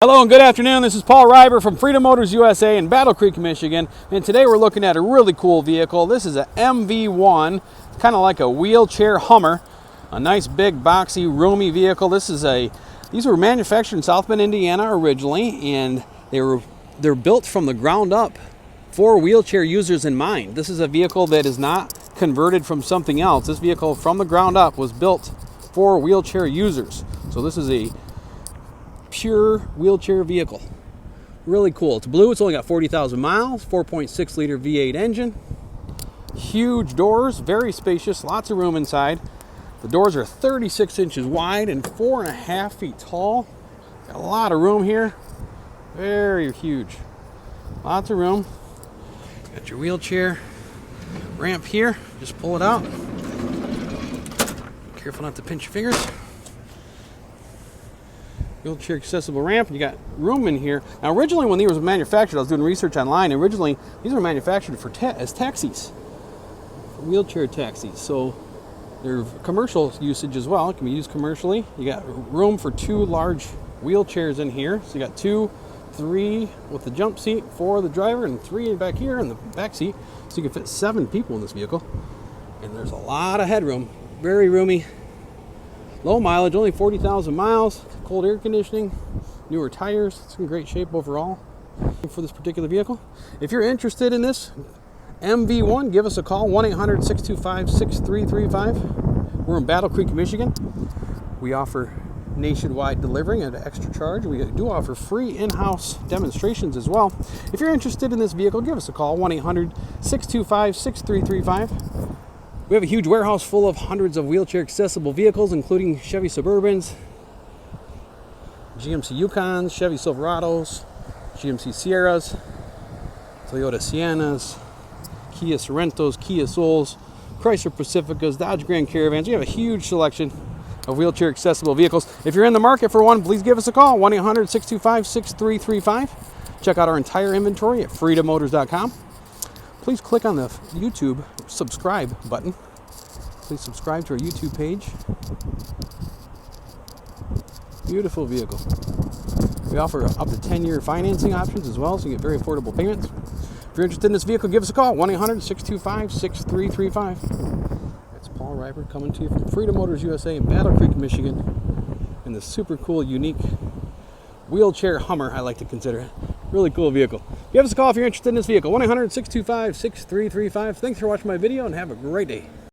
Hello and good afternoon. This is Paul Reiber from Freedom Motors USA in Battle Creek, Michigan. And today we're looking at a really cool vehicle. This is a MV-1, kind of like a wheelchair Hummer. A nice big boxy roomy vehicle. These were manufactured in South Bend, Indiana originally, and they're built from the ground up for wheelchair users in mind. This is a vehicle that is not converted from something else. This vehicle from the ground up was built for wheelchair users. So this is a pure wheelchair vehicle. Really cool. It's blue. It's only got 40,000 miles, 4.6 liter V8 engine. Huge doors, very spacious, lots of room inside. The doors are 36 inches wide and 4.5 feet tall. Got a lot of room here. Very huge. Lots of room. Got your wheelchair ramp here. Just pull it out. Careful not to pinch your fingers. Wheelchair accessible ramp. You got room in here. Now, originally when these were manufactured, I was doing research online. Originally, these were manufactured for as taxis, wheelchair taxis. So they're commercial usage as well. It can be used commercially. You got room for 2 large wheelchairs in here. So you got 2, 3 with the jump seat for the driver, and 3 back here in the back seat. So you can fit 7 people in this vehicle. And there's a lot of headroom. Very roomy. Low mileage, only 40,000 miles, cold air conditioning, newer tires. It's in great shape overall for this particular vehicle. If you're interested in this MV-1, give us a call, 1-800-625-6335. We're in Battle Creek, Michigan. We offer nationwide delivering at an extra charge. We do offer free in-house demonstrations as well. If you're interested in this vehicle, give us a call, 1-800-625-6335. We have a huge warehouse full of hundreds of wheelchair accessible vehicles, including Chevy Suburbans, GMC Yukons, Chevy Silverados, GMC Sierras, Toyota Siennas, Kia Sorrentos, Kia Souls, Chrysler Pacificas, Dodge Grand Caravans. We have a huge selection of wheelchair accessible vehicles. If you're in the market for one, please give us a call, 1-800-625-6335. Check out our entire inventory at freedommotors.com. Please click on the YouTube subscribe button. Please subscribe to our YouTube page. Beautiful vehicle. We offer up to 10-year financing options as well, so you get very affordable payments. If you're interested in this vehicle, give us a call, 1-800-625-6335. That's Paul Reiber coming to you from Freedom Motors USA in Battle Creek, Michigan, in the super cool, unique wheelchair Hummer, I like to consider it. Really cool vehicle. Give us a call if you're interested in this vehicle. 1-800-625-6335. Thanks for watching my video and have a great day.